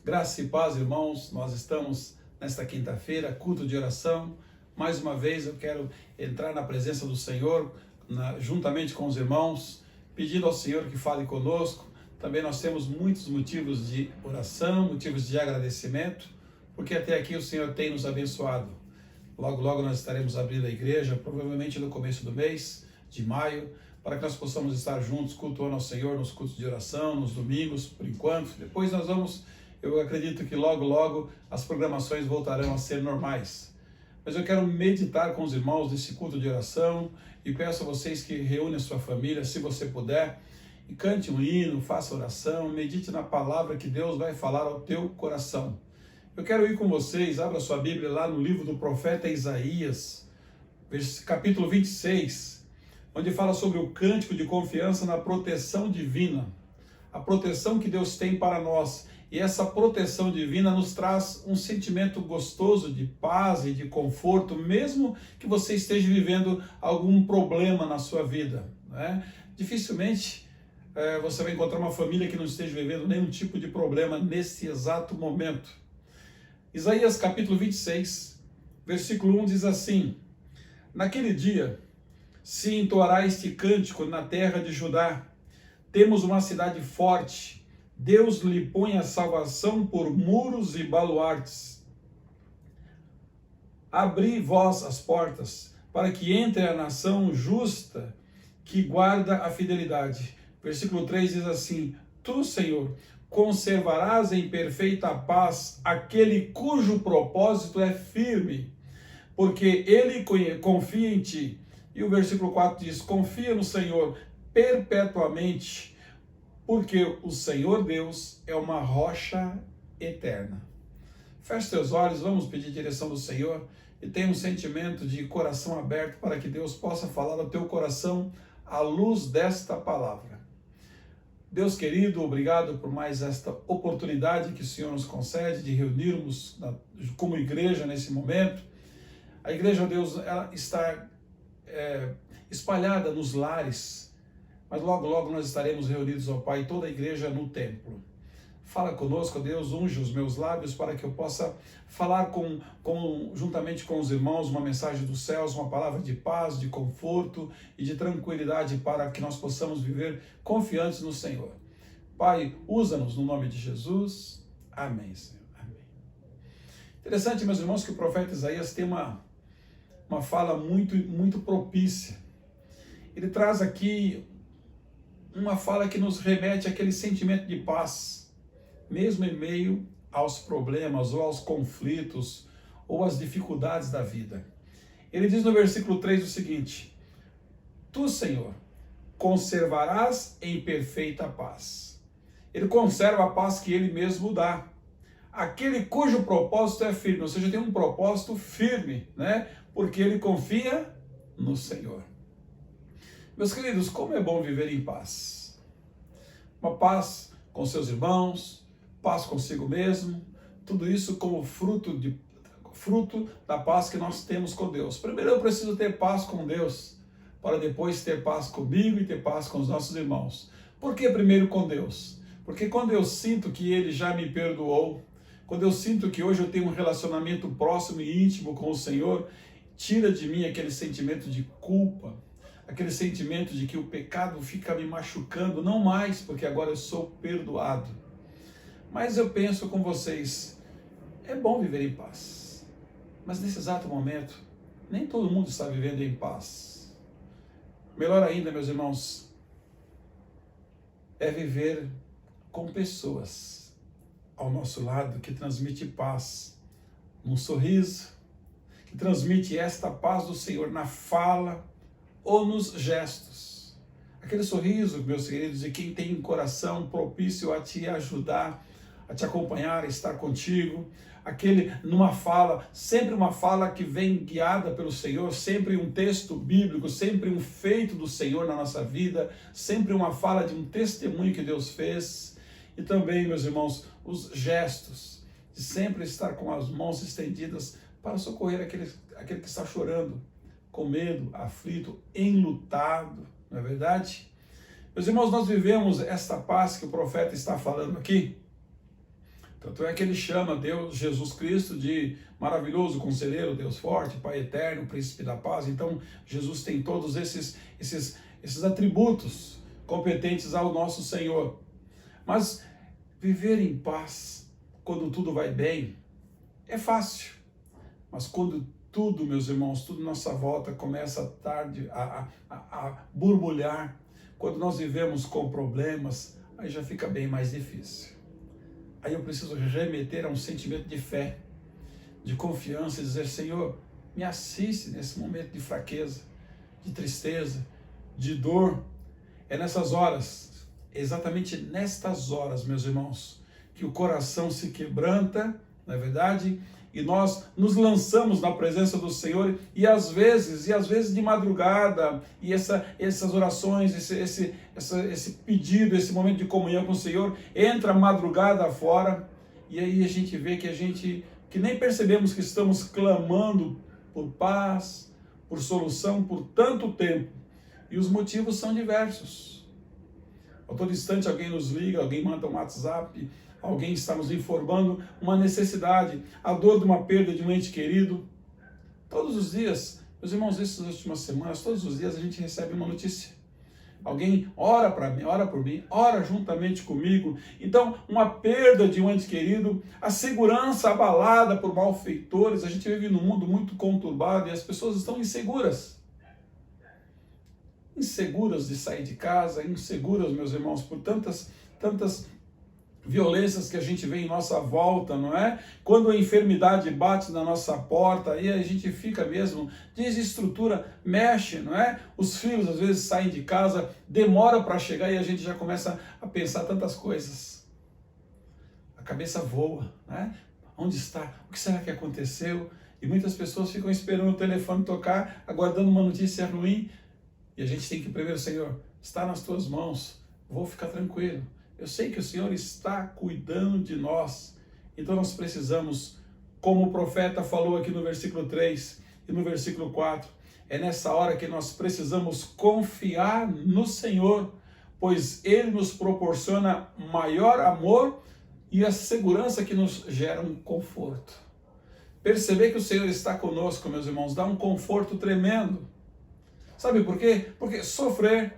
Graça e paz, irmãos. Nós estamos nesta quinta-feira, culto de oração. Mais uma vez eu quero entrar na presença do Senhor, juntamente com os irmãos, pedindo ao Senhor que fale conosco. Também nós temos muitos motivos de oração, motivos de agradecimento, porque até aqui o Senhor tem nos abençoado. Logo, logo nós estaremos abrindo a igreja, provavelmente no começo do mês de maio, para que nós possamos estar juntos, cultuando ao Senhor nos cultos de oração, nos domingos, por enquanto. Depois nós vamos... Eu acredito que logo, logo as programações voltarão a ser normais. Mas eu quero meditar com os irmãos nesse culto de oração e peço a vocês que reúnam a sua família, se você puder, e cante um hino, faça oração, medite na palavra que Deus vai falar ao teu coração. Eu quero ir com vocês, abra sua Bíblia lá no livro do profeta Isaías, capítulo 26, onde fala sobre o cântico de confiança na proteção divina, a proteção que Deus tem para nós. E essa proteção divina nos traz um sentimento gostoso de paz e de conforto, mesmo que você esteja vivendo algum problema na sua vida, né? Dificilmente você vai encontrar uma família que não esteja vivendo nenhum tipo de problema nesse exato momento. Isaías capítulo 26, versículo 1 diz assim: Naquele dia se entoará este cântico na terra de Judá. Temos uma cidade forte, Deus lhe põe a salvação por muros e baluartes. Abri vós as portas, para que entre a nação justa, que guarda a fidelidade. Versículo 3 diz assim: Tu, Senhor, conservarás em perfeita paz aquele cujo propósito é firme, porque ele confia em ti. E o versículo 4 diz: Confia no Senhor perpetuamente, porque o Senhor Deus é uma rocha eterna. Feche seus olhos, vamos pedir direção do Senhor e tenha um sentimento de coração aberto para que Deus possa falar ao teu coração à luz desta palavra. Deus querido, obrigado por mais esta oportunidade que o Senhor nos concede de reunirmos como igreja nesse momento. A igreja, Deus, ela está espalhada nos lares, mas logo, logo nós estaremos reunidos, ó Pai, toda a igreja no templo. Fala conosco, Deus, unge os meus lábios para que eu possa falar juntamente com os irmãos uma mensagem dos céus, uma palavra de paz, de conforto e de tranquilidade para que nós possamos viver confiantes no Senhor. Pai, usa-nos no nome de Jesus. Amém, Senhor. Amém. Interessante, meus irmãos, que o profeta Isaías tem uma fala muito propícia. Ele traz aqui uma fala que nos remete àquele sentimento de paz, mesmo em meio aos problemas, ou aos conflitos, ou às dificuldades da vida. Ele diz no versículo 3 o seguinte: Tu, Senhor, conservarás em perfeita paz. Ele conserva a paz que ele mesmo dá. Aquele cujo propósito é firme, ou seja, tem um propósito firme, né? Porque ele confia no Senhor. Meus queridos, como é bom viver em paz. Uma paz com seus irmãos, paz consigo mesmo, tudo isso como fruto da paz que nós temos com Deus. Primeiro eu preciso ter paz com Deus, para depois ter paz comigo e ter paz com os nossos irmãos. Por que primeiro com Deus? Porque quando eu sinto que Ele já me perdoou, quando eu sinto que hoje eu tenho um relacionamento próximo e íntimo com o Senhor, tira de mim aquele sentimento de culpa, aquele sentimento de que o pecado fica me machucando, não mais, porque agora eu sou perdoado. Mas eu penso com vocês, é bom viver em paz, mas nesse exato momento, nem todo mundo está vivendo em paz. Melhor ainda, meus irmãos, é viver com pessoas ao nosso lado que transmite paz, num sorriso, que transmite esta paz do Senhor na fala, ou nos gestos. Aquele sorriso, meus queridos, de quem tem um coração propício a te ajudar, a te acompanhar, a estar contigo. Aquele, numa fala, sempre uma fala que vem guiada pelo Senhor, sempre um texto bíblico, sempre um feito do Senhor na nossa vida, sempre uma fala de um testemunho que Deus fez. E também, meus irmãos, os gestos, de sempre estar com as mãos estendidas para socorrer aquele que está chorando, com medo, aflito, enlutado, não é verdade? Meus irmãos, nós vivemos esta paz que o profeta está falando aqui, Tanto é que ele chama Deus, Jesus Cristo, de maravilhoso conselheiro, Deus forte, Pai eterno, príncipe da paz. Então, Jesus tem todos esses atributos competentes ao nosso Senhor. Mas viver em paz, quando tudo vai bem, é fácil. Mas quando tudo, meus irmãos, tudo nossa volta começa a borbulhar, quando nós vivemos com problemas, aí já fica bem mais difícil. Aí eu preciso remeter a um sentimento de fé, de confiança e dizer: Senhor, me assiste nesse momento de fraqueza, de tristeza, de dor. É nessas horas, exatamente nestas horas, meus irmãos, que o coração se quebranta, não é verdade? E nós nos lançamos na presença do Senhor, e às vezes de madrugada, e essas orações, esse pedido, esse momento de comunhão com o Senhor, entra a madrugada fora, e aí a gente vê que nem percebemos que estamos clamando por paz, por solução, por tanto tempo, e os motivos são diversos. A todo instante alguém nos liga, alguém manda um WhatsApp, alguém está nos informando uma necessidade, a dor de uma perda de um ente querido. Todos os dias, meus irmãos, essas últimas semanas, todos os dias a gente recebe uma notícia. Alguém ora para mim, ora por mim, ora juntamente comigo. Então, uma perda de um ente querido, a segurança abalada por malfeitores. A gente vive num mundo muito conturbado e as pessoas estão inseguras. Inseguras de sair de casa, inseguras, meus irmãos, por tantas violências que a gente vê em nossa volta, não é? Quando a enfermidade bate na nossa porta, aí a gente fica mesmo, desestrutura, mexe, não é? Os filhos às vezes saem de casa, demora para chegar e a gente já começa a pensar tantas coisas. A cabeça voa, né? Onde está? O que será que aconteceu? E muitas pessoas ficam esperando o telefone tocar, aguardando uma notícia ruim, e a gente tem que primeiro: Senhor, está nas tuas mãos, vou ficar tranquilo. Eu sei que o Senhor está cuidando de nós. Então nós precisamos, como o profeta falou aqui no versículo 3 e no versículo 4, é nessa hora que nós precisamos confiar no Senhor, pois Ele nos proporciona maior amor e a segurança que nos gera um conforto. Perceber que o Senhor está conosco, meus irmãos, dá um conforto tremendo. Sabe por quê? Porque sofrer,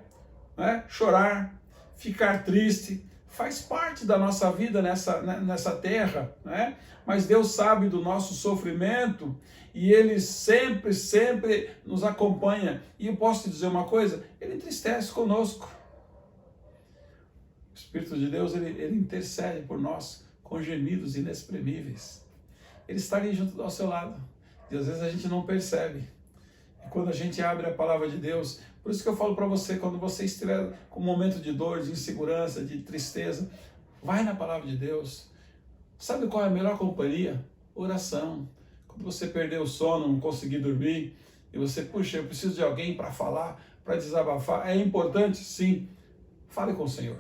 né, chorar, ficar triste, faz parte da nossa vida nessa terra, né? Mas Deus sabe do nosso sofrimento e Ele sempre nos acompanha. E eu posso te dizer uma coisa: Ele entristece conosco. O Espírito de Deus, ele intercede por nós com gemidos inexprimíveis. Ele está ali junto ao seu lado e às vezes a gente não percebe. E quando a gente abre a palavra de Deus, por isso que eu falo para você, quando você estiver com um momento de dor, de insegurança, de tristeza, vai na palavra de Deus. Sabe qual é a melhor companhia? Oração. Quando você perder o sono, não conseguir dormir, e você, puxa, eu preciso de alguém para falar, para desabafar, é importante? Sim. Fale com o Senhor.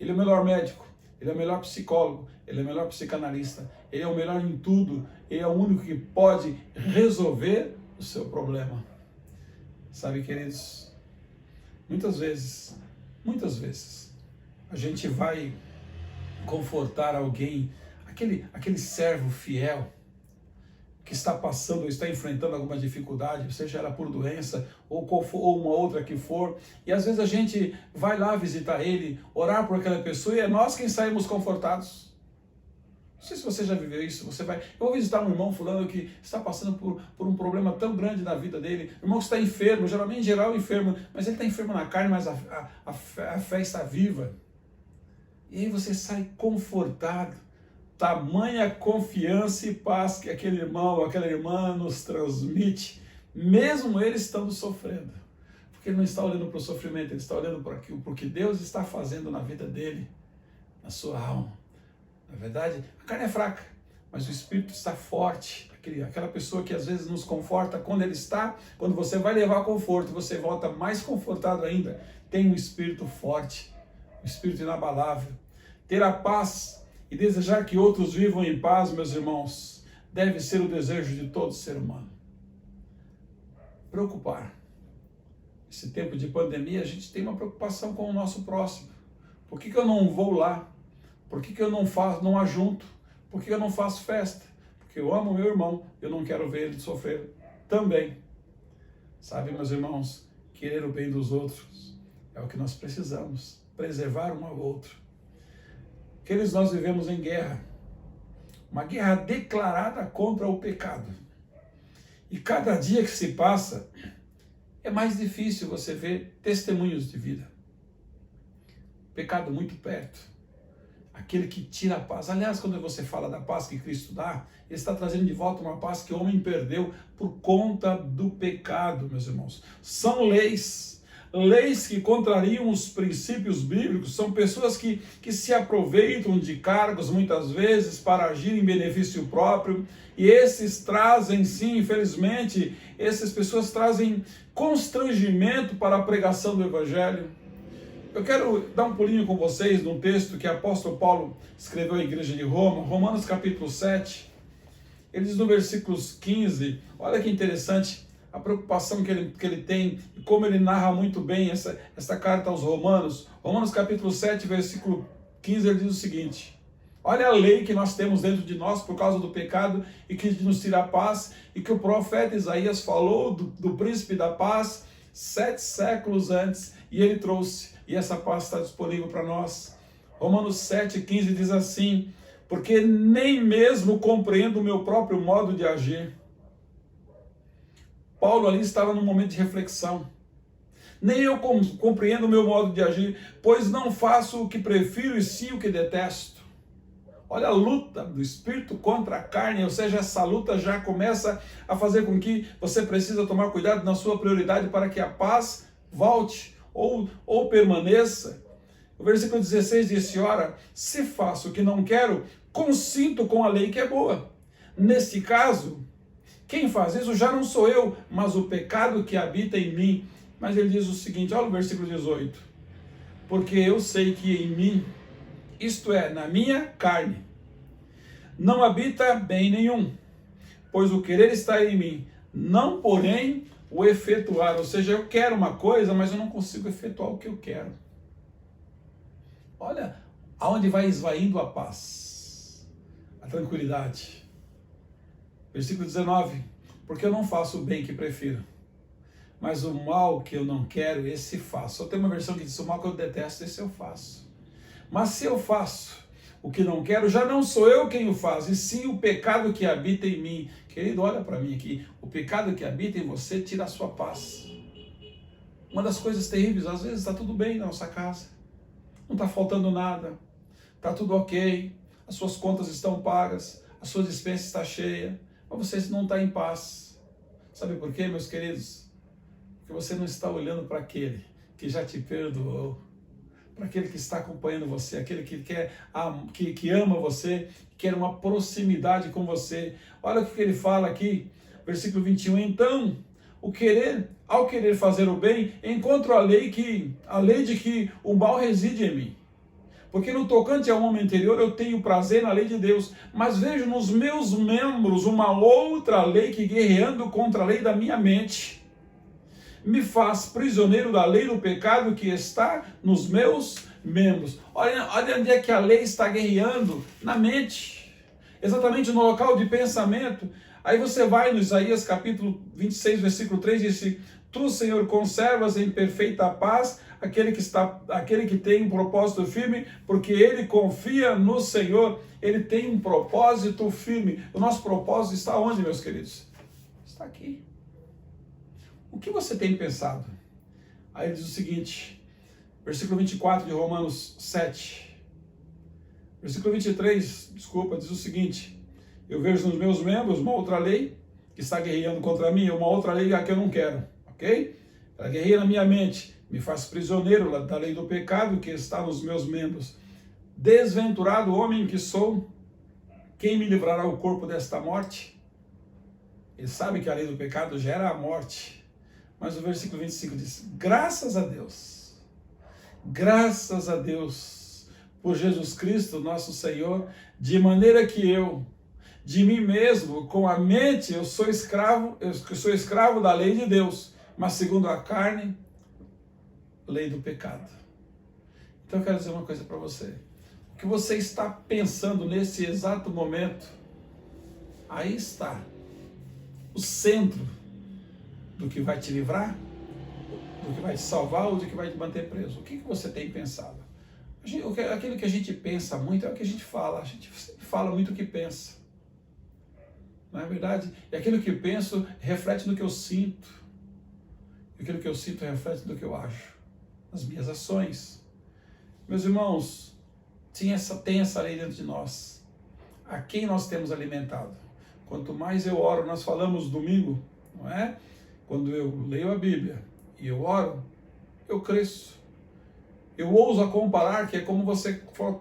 Ele é o melhor médico, Ele é o melhor psicólogo, Ele é o melhor psicanalista, Ele é o melhor em tudo, Ele é o único que pode resolver o seu problema. Sabe, queridos, muitas vezes, a gente vai confortar alguém, aquele servo fiel, que está passando ou está enfrentando alguma dificuldade, seja ela por doença ou uma outra que for, e às vezes a gente vai lá visitar ele, orar por aquela pessoa, e é nós quem saímos confortados. Não sei se você já viveu isso. Eu vou visitar um irmão fulano que está passando por um problema tão grande na vida dele, um irmão que está enfermo, geralmente em geral enfermo, mas ele está enfermo na carne, mas a fé está viva. E aí você sai confortado, tamanha confiança e paz que aquele irmão, aquela irmã nos transmite, mesmo ele estando sofrendo. Porque ele não está olhando para o sofrimento, ele está olhando para aquilo, porque Deus está fazendo na vida dele, na sua alma. Na verdade, a carne é fraca, mas o Espírito está forte. Aquela pessoa que às vezes nos conforta, quando você vai levar conforto, você volta mais confortado ainda. Tem um Espírito forte, um Espírito inabalável. Ter a paz e desejar que outros vivam em paz, meus irmãos, deve ser o desejo de todo ser humano. Preocupar. Esse tempo de pandemia, a gente tem uma preocupação com o nosso próximo. Por que eu não vou lá? Por que eu não ajunto? Por que eu não faço festa? Porque eu amo meu irmão, eu não quero ver ele sofrer também. Sabe, meus irmãos, querer o bem dos outros é o que nós precisamos, preservar um ao outro. Queridos, nós vivemos em guerra, uma guerra declarada contra o pecado. E cada dia que se passa, é mais difícil você ver testemunhos de vida. Pecado muito perto. Aquele que tira a paz. Aliás, quando você fala da paz que Cristo dá, Ele está trazendo de volta uma paz que o homem perdeu por conta do pecado, meus irmãos. São leis que contrariam os princípios bíblicos, são pessoas que se aproveitam de cargos, muitas vezes, para agir em benefício próprio, e esses trazem, sim, infelizmente, essas pessoas trazem constrangimento para a pregação do Evangelho. Eu quero dar um pulinho com vocês num texto que o apóstolo Paulo escreveu à igreja de Roma, Romanos capítulo 7, ele diz no versículos 15, olha que interessante a preocupação que ele tem e como ele narra muito bem essa carta aos Romanos. Romanos capítulo 7, versículo 15, ele diz o seguinte: olha a lei que nós temos dentro de nós por causa do pecado e que nos tira a paz, e que o profeta Isaías falou do príncipe da paz 7 séculos antes, e ele trouxe, e essa paz está disponível para nós. Romanos 7,15 diz assim: porque nem mesmo compreendo o meu próprio modo de agir. Paulo ali estava num momento de reflexão. Nem eu compreendo o meu modo de agir, pois não faço o que prefiro e sim o que detesto. Olha a luta do espírito contra a carne, ou seja, essa luta já começa a fazer com que você precisa tomar cuidado na sua prioridade para que a paz volte ou permaneça. O versículo 16 diz: ora, se faço o que não quero, consinto com a lei que é boa. Neste caso, quem faz isso já não sou eu, mas o pecado que habita em mim. Mas ele diz o seguinte, olha o versículo 18: porque eu sei que em mim, isto é, na minha carne, não habita bem nenhum, pois o querer está em mim, não porém o efetuar. Ou seja, eu quero uma coisa, mas eu não consigo efetuar o que eu quero. Olha aonde vai esvaindo a paz, a tranquilidade. Versículo 19: porque eu não faço o bem que prefiro, mas o mal que eu não quero, esse faço. Só tem uma versão que diz: o mal que eu detesto, esse eu faço. Mas se eu faço o que não quero, já não sou eu quem o faz, e sim o pecado que habita em mim. Querido, olha para mim aqui. O pecado que habita em você tira a sua paz. Uma das coisas terríveis, às vezes está tudo bem na nossa casa, não está faltando nada, está tudo ok, as suas contas estão pagas, a sua despensa está cheia, mas você não está em paz. Sabe por quê, meus queridos? Porque você não está olhando para aquele que já te perdoou, para aquele que está acompanhando você, aquele que quer, que ama você, quer uma proximidade com você. Olha o que ele fala aqui, versículo 21, então, ao querer fazer o bem, encontro a lei de que o mal reside em mim. Porque no tocante ao homem interior eu tenho prazer na lei de Deus, mas vejo nos meus membros uma outra lei que, guerreando contra a lei da minha mente, me faz prisioneiro da lei do pecado que está nos meus membros. Olha onde é que a lei está guerreando, na mente, exatamente no local de pensamento. Aí você vai no Isaías capítulo 26, versículo 3, e diz: tu, Senhor, conservas em perfeita paz aquele que tem um propósito firme, porque ele confia no Senhor. Ele tem um propósito firme. O nosso propósito está onde, meus queridos? Está aqui. O que você tem pensado? Aí ele diz o seguinte, versículo 24 de Romanos 7. Versículo 23, diz o seguinte: eu vejo nos meus membros uma outra lei que está guerreando contra mim, uma outra lei que eu não quero, ok? Ela guerreia na minha mente, me faz prisioneiro da lei do pecado que está nos meus membros. Desventurado homem que sou, quem me livrará o corpo desta morte? Ele sabe que a lei do pecado gera a morte. Mas o versículo 25 diz: graças a Deus por Jesus Cristo, nosso Senhor, de maneira que eu, de mim mesmo, com a mente, eu sou escravo da lei de Deus, mas segundo a carne, lei do pecado. Então eu quero dizer uma coisa para você: o o que você está pensando nesse exato momento, aí está o centro do que vai te livrar, do que vai te salvar ou do que vai te manter preso. O que você tem pensado? Aquilo que a gente pensa muito é o que a gente fala muito o que pensa. Não é verdade? E aquilo que eu penso reflete no que eu sinto. E aquilo que eu sinto reflete no que eu acho, nas minhas ações. Meus irmãos, tem essa lei dentro de nós. A quem nós temos alimentado? Quanto mais eu oro, nós falamos domingo, não é? Quando eu leio a Bíblia e eu oro, eu cresço. Eu ouso a comparar que é como você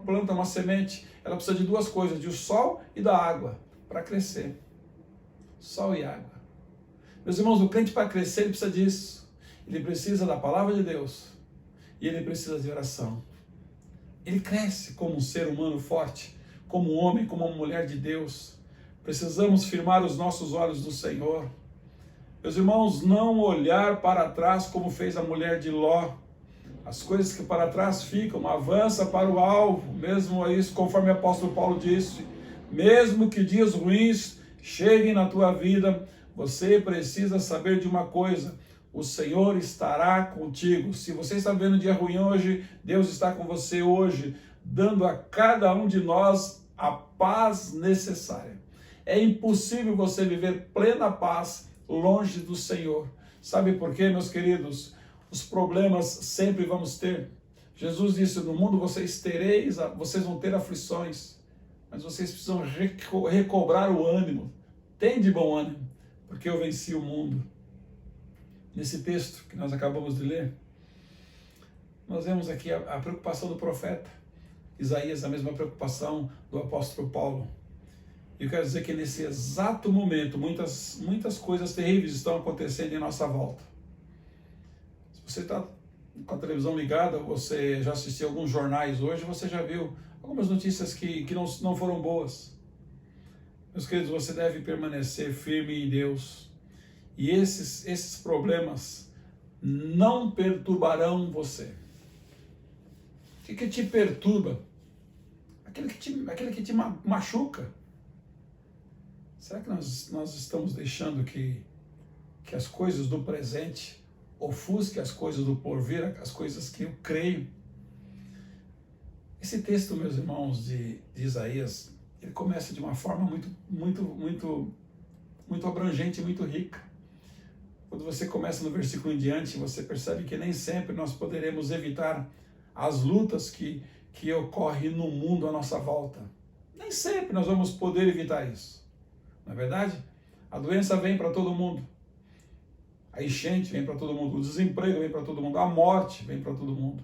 planta uma semente, ela precisa de duas coisas, do sol e da água, para crescer. Sol e água. Meus irmãos, o crente para crescer, ele precisa disso. Ele precisa da palavra de Deus e ele precisa de oração. Ele cresce como um ser humano forte, como um homem, como uma mulher de Deus. Precisamos firmar os nossos olhos no Senhor. Meus irmãos, não olhar para trás como fez a mulher de Ló. As coisas que para trás ficam, avança para o alvo, mesmo isso, conforme o apóstolo Paulo disse, mesmo que dias ruins cheguem na tua vida, você precisa saber de uma coisa, o Senhor estará contigo. Se você está vendo um dia ruim hoje, Deus está com você hoje, dando a cada um de nós a paz necessária. É impossível você viver plena paz longe do Senhor. Sabe por quê, meus queridos? Os problemas sempre vamos ter. Jesus disse, no mundo vocês vão ter aflições, mas vocês precisam recobrar o ânimo. Tem de bom ânimo, porque eu venci o mundo. Nesse texto que nós acabamos de ler, nós vemos aqui a preocupação do profeta Isaías, a mesma preocupação do apóstolo Paulo. E eu quero dizer que nesse exato momento, muitas coisas terríveis estão acontecendo em nossa volta. Se você está com a televisão ligada, você já assistiu alguns jornais hoje, você já viu algumas notícias que não foram boas. Meus queridos, você deve permanecer firme em Deus. E esses problemas não perturbarão você. O que te perturba? Aquele que te machuca. Será que nós estamos deixando que as coisas do presente ofusquem as coisas do porvir, as coisas que eu creio? Esse texto, meus irmãos, de Isaías, ele começa de uma forma muito abrangente, muito rica. Quando você começa no versículo em diante, você percebe que nem sempre nós poderemos evitar as lutas que ocorrem no mundo à nossa volta. Nem sempre nós vamos poder evitar isso. Não é verdade? A doença vem para todo mundo. A enchente vem para todo mundo. O desemprego vem para todo mundo. A morte vem para todo mundo.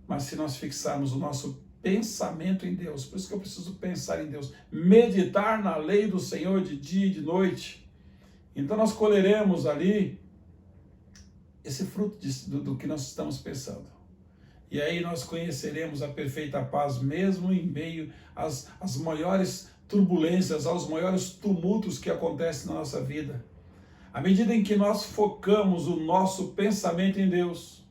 Mas se nós fixarmos o nosso pensamento em Deus, por isso que eu preciso pensar em Deus, meditar na lei do Senhor de dia e de noite, então nós colheremos ali esse fruto do que nós estamos pensando. E aí nós conheceremos a perfeita paz, mesmo em meio às maiores turbulências, aos maiores tumultos que acontecem na nossa vida. À medida em que nós focamos o nosso pensamento em Deus,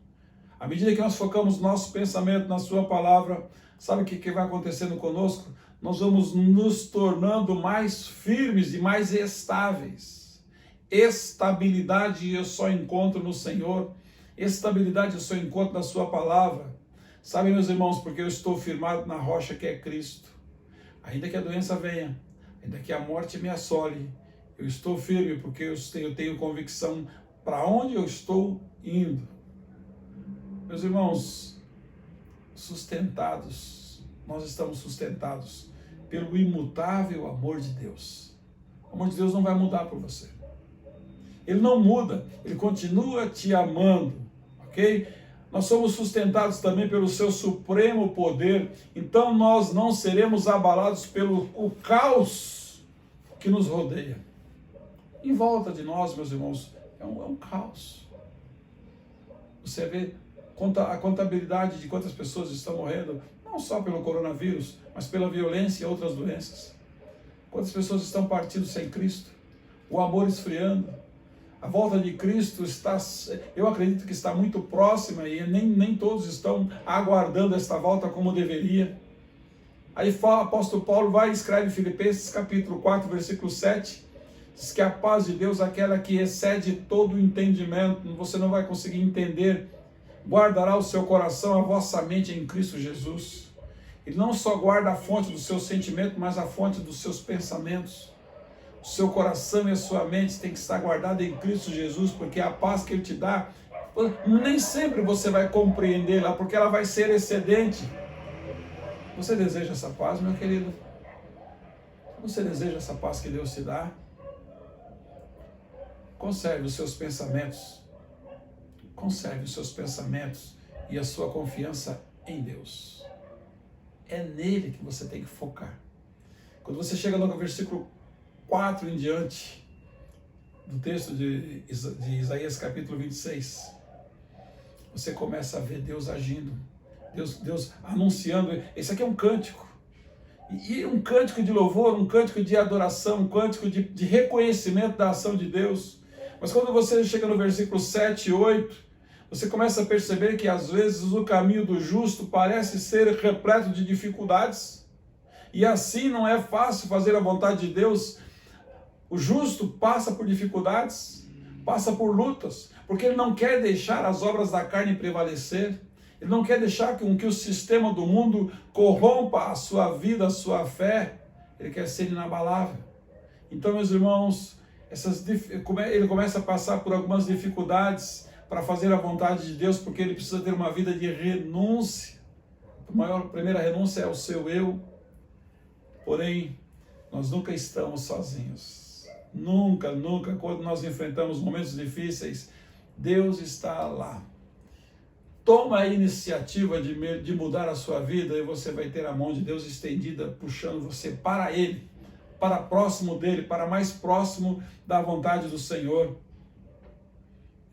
à medida que nós focamos o nosso pensamento na sua palavra, sabe o que vai acontecendo conosco? Nós vamos nos tornando mais firmes e mais estáveis. Estabilidade eu só encontro no Senhor. Estabilidade eu só encontro na sua palavra. Sabe, meus irmãos, porque eu estou firmado na rocha que é Cristo. Ainda que a doença venha, ainda que a morte me assole, eu estou firme porque eu tenho convicção para onde eu estou indo. Meus irmãos, nós estamos sustentados pelo imutável amor de Deus. O amor de Deus não vai mudar por você. Ele não muda, ele continua te amando, ok? Nós somos sustentados também pelo seu supremo poder, então nós não seremos abalados pelo o caos que nos rodeia. Em volta de nós, meus irmãos, é um caos. Você vê a contabilidade de quantas pessoas estão morrendo, não só pelo coronavírus, mas pela violência e outras doenças. Quantas pessoas estão partindo sem Cristo, o amor esfriando, A volta de Cristo eu acredito que está muito próxima e nem todos estão aguardando esta volta como deveria. Aí o apóstolo Paulo vai e escreve em Filipenses capítulo 4, versículo 7, diz que a paz de Deus, aquela que excede todo o entendimento, você não vai conseguir entender, guardará o seu coração, a vossa mente em Cristo Jesus. Ele não só guarda a fonte do seu sentimento, mas a fonte dos seus pensamentos. O seu coração e a sua mente tem que estar guardada em Cristo Jesus, porque a paz que Ele te dá, nem sempre você vai compreendê-la, porque ela vai ser excedente. Você deseja essa paz, meu querido? Você deseja essa paz que Deus te dá? Conserve os seus pensamentos. Conserve os seus pensamentos e a sua confiança em Deus. É nele que você tem que focar. Quando você chega no versículo 4 em diante do texto de Isaías capítulo 26, você começa a ver Deus agindo, Deus anunciando. Esse aqui é um cântico, e um cântico de louvor, um cântico de adoração, um cântico de reconhecimento da ação de Deus. Mas quando você chega no versículo 7 e 8, você começa a perceber que às vezes o caminho do justo parece ser repleto de dificuldades, e assim não é fácil fazer a vontade de Deus. O justo passa por dificuldades, passa por lutas, porque ele não quer deixar as obras da carne prevalecer, ele não quer deixar com que o sistema do mundo corrompa a sua vida, a sua fé, ele quer ser inabalável. Então, meus irmãos, ele começa a passar por algumas dificuldades para fazer a vontade de Deus, porque ele precisa ter uma vida de renúncia. A primeira renúncia é o seu eu, porém, nós nunca estamos sozinhos. Nunca, quando nós enfrentamos momentos difíceis, Deus está lá. Toma a iniciativa de mudar a sua vida e você vai ter a mão de Deus estendida, puxando você para Ele, para próximo dEle, para mais próximo da vontade do Senhor.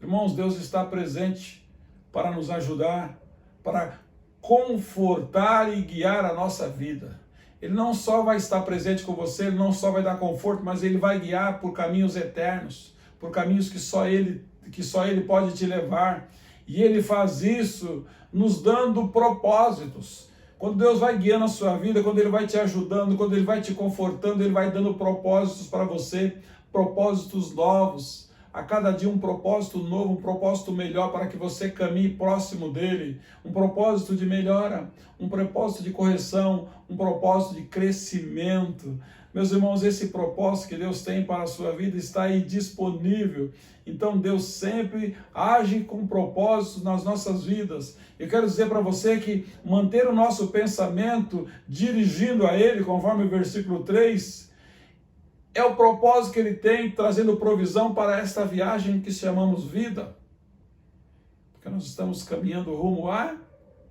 Irmãos, Deus está presente para nos ajudar, para confortar e guiar a nossa vida. Ele não só vai estar presente com você, Ele não só vai dar conforto, mas Ele vai guiar por caminhos eternos, por caminhos que só Ele pode te levar. E Ele faz isso nos dando propósitos. Quando Deus vai guiando a sua vida, quando Ele vai te ajudando, quando Ele vai te confortando, Ele vai dando propósitos para você, propósitos novos. A cada dia um propósito novo, um propósito melhor para que você caminhe próximo dEle. Um propósito de melhora, um propósito de correção, um propósito de crescimento. Meus irmãos, esse propósito que Deus tem para a sua vida está aí disponível. Então Deus sempre age com propósitos nas nossas vidas. Eu quero dizer para você que manter o nosso pensamento dirigindo a Ele, conforme o versículo 3, é o propósito que Ele tem, trazendo provisão para esta viagem que chamamos vida. Porque nós estamos caminhando rumo à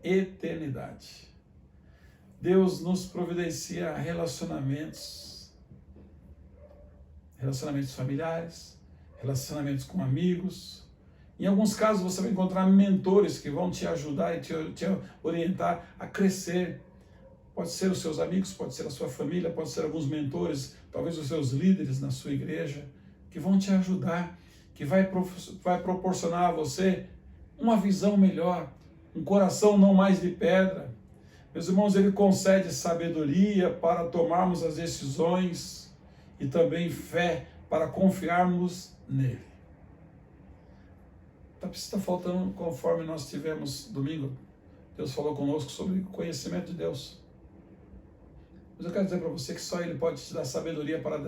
eternidade. Deus nos providencia relacionamentos familiares, relacionamentos com amigos. Em alguns casos você vai encontrar mentores que vão te ajudar e te orientar a crescer. Pode ser os seus amigos, pode ser a sua família, pode ser alguns mentores, talvez os seus líderes na sua igreja, que vão te ajudar, que vai proporcionar a você uma visão melhor, um coração não mais de pedra. Meus irmãos, Ele concede sabedoria para tomarmos as decisões e também fé para confiarmos nele. Está faltando, conforme nós tivemos domingo, Deus falou conosco sobre o conhecimento de Deus. Mas eu quero dizer para você que só Ele pode te dar sabedoria para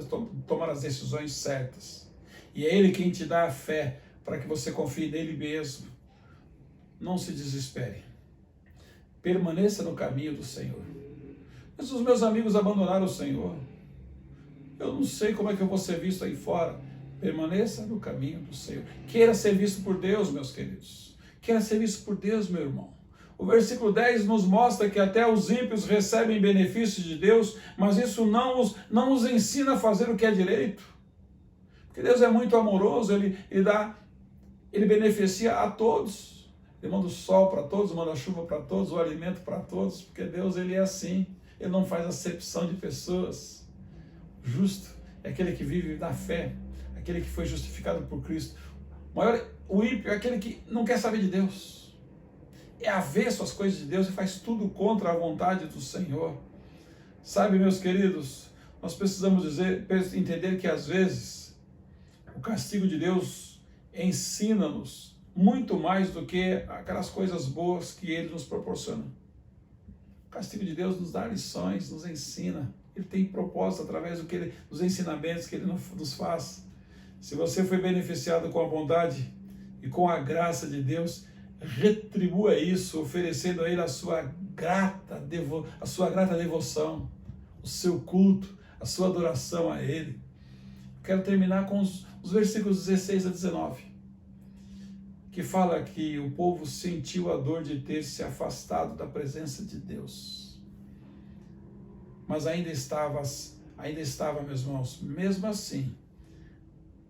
tomar as decisões certas. E é Ele quem te dá a fé para que você confie nele mesmo. Não se desespere. Permaneça no caminho do Senhor. Mas os meus amigos abandonaram o Senhor. Eu não sei como é que eu vou ser visto aí fora. Permaneça no caminho do Senhor. Queira ser visto por Deus, meus queridos. Queira ser visto por Deus, meu irmão. O versículo 10 nos mostra que até os ímpios recebem benefícios de Deus, mas isso não os ensina a fazer o que é direito. Porque Deus é muito amoroso, Ele beneficia a todos. Ele manda o sol para todos, manda a chuva para todos, o alimento para todos, porque Deus Ele é assim. Ele não faz acepção de pessoas. O justo é aquele que vive da fé, aquele que foi justificado por Cristo. O ímpio é aquele que não quer saber de Deus. É avesso às coisas de Deus e faz tudo contra a vontade do Senhor. Sabe, meus queridos, nós precisamos entender que às vezes o castigo de Deus ensina-nos muito mais do que aquelas coisas boas que Ele nos proporciona. O castigo de Deus nos dá lições, nos ensina. Ele tem propósito através dos ensinamentos que Ele nos faz. Se você foi beneficiado com a bondade e com a graça de Deus, retribua isso, oferecendo a Ele a sua grata devoção, o seu culto, a sua adoração a Ele. Quero terminar com os versículos 16 a 19, que fala que o povo sentiu a dor de ter se afastado da presença de Deus. Mas ainda estava, meus irmãos, mesmo assim,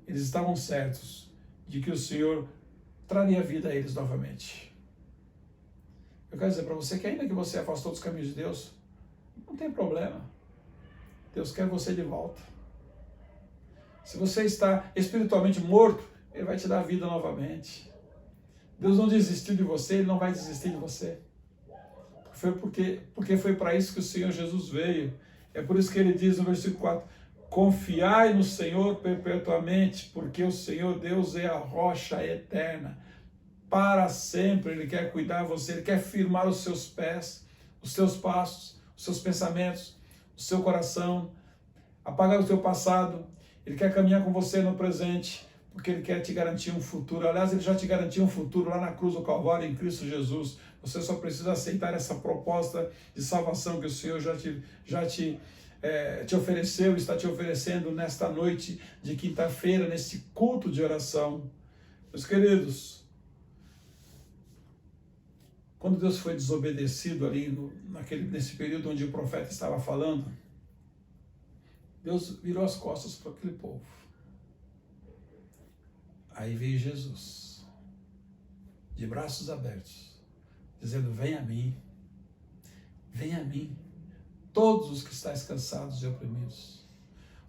eles estavam certos de que o Senhor traria vida a eles novamente. Eu quero dizer para você que ainda que você afastou dos caminhos de Deus, não tem problema. Deus quer você de volta. Se você está espiritualmente morto, Ele vai te dar vida novamente. Deus não desistiu de você, Ele não vai desistir de você. Porque foi para isso que o Senhor Jesus veio. É por isso que Ele diz no versículo 4, confiai no Senhor perpetuamente, porque o Senhor Deus é a rocha eterna. Para sempre Ele quer cuidar de você, Ele quer firmar os seus pés, os seus passos, os seus pensamentos, o seu coração, apagar o teu passado. Ele quer caminhar com você no presente, porque Ele quer te garantir um futuro. Aliás, Ele já te garantiu um futuro lá na cruz do Calvário, em Cristo Jesus. Você só precisa aceitar essa proposta de salvação que o Senhor já te ofereceu, está te oferecendo nesta noite de quinta-feira, nesse culto de oração. Meus queridos, quando Deus foi desobedecido ali, nesse período onde o profeta estava falando, Deus virou as costas para aquele povo. Aí veio Jesus, de braços abertos, dizendo, vem a mim, todos os que estáis cansados e oprimidos.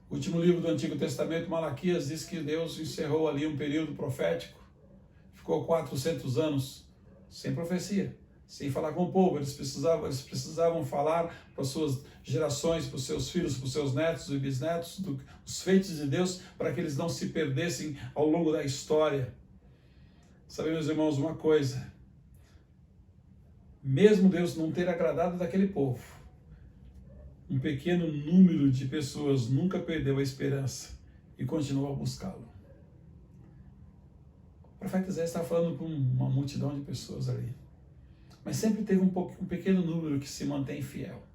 O último livro do Antigo Testamento, Malaquias, diz que Deus encerrou ali um período profético, ficou 400 anos sem profecia, sem falar com o povo. Eles precisavam falar para as suas gerações, para os seus filhos, para os seus netos e bisnetos, dos feitos de Deus, para que eles não se perdessem ao longo da história. Sabe, meus irmãos, uma coisa, mesmo Deus não ter agradado daquele povo, um pequeno número de pessoas nunca perdeu a esperança e continuou a buscá-lo. O profeta Isaías está falando com uma multidão de pessoas ali, mas sempre teve um pequeno número que se mantém fiel.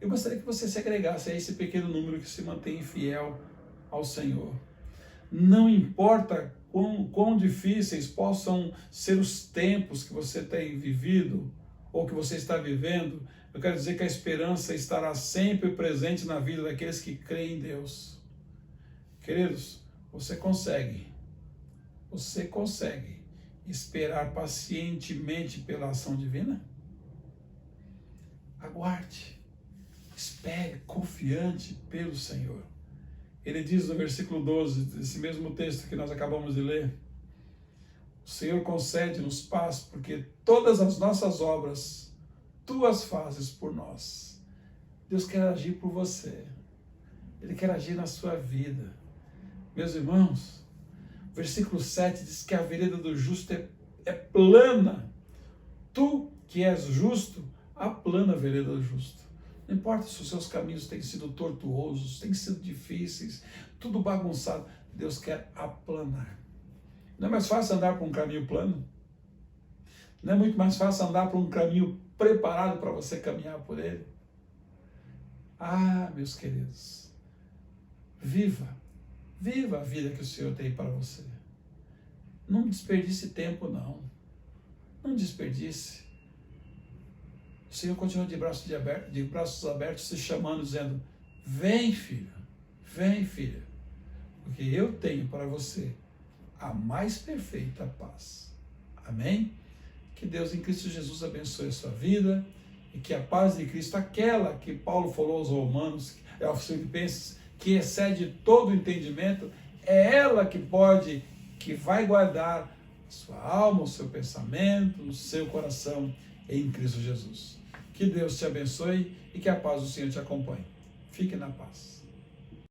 Eu gostaria que você se agregasse a esse pequeno número que se mantém fiel ao Senhor. Não importa quão difíceis possam ser os tempos que você tem vivido ou que você está vivendo, eu quero dizer que a esperança estará sempre presente na vida daqueles que creem em Deus. Queridos, você consegue esperar pacientemente pela ação divina? Aguarde, espere confiante pelo Senhor. Ele diz no versículo 12, desse mesmo texto que nós acabamos de ler, o Senhor concede-nos paz, porque todas as nossas obras Tu as fazes por nós. Deus quer agir por você. Ele quer agir na sua vida. Meus irmãos, o versículo 7 diz que a vereda do justo é plana. Tu que és justo, aplana a vereda do justo. Não importa se os seus caminhos têm sido tortuosos, têm sido difíceis, tudo bagunçado, Deus quer aplanar. Não é mais fácil andar por um caminho plano? Não é muito mais fácil andar por um caminho preparado para você caminhar por ele? Ah, meus queridos, viva a vida que o Senhor tem para você. Não desperdice tempo, não. Não desperdice. O Senhor continua de braços abertos, se chamando, dizendo, vem filho, porque eu tenho para você a mais perfeita paz. Amém? Que Deus em Cristo Jesus abençoe a sua vida e que a paz de Cristo, aquela que Paulo falou aos Romanos, aos Filipenses, que excede todo o entendimento, É ela que vai guardar a sua alma, o seu pensamento, o seu coração em Cristo Jesus. Que Deus te abençoe e que a paz do Senhor te acompanhe. Fique na paz.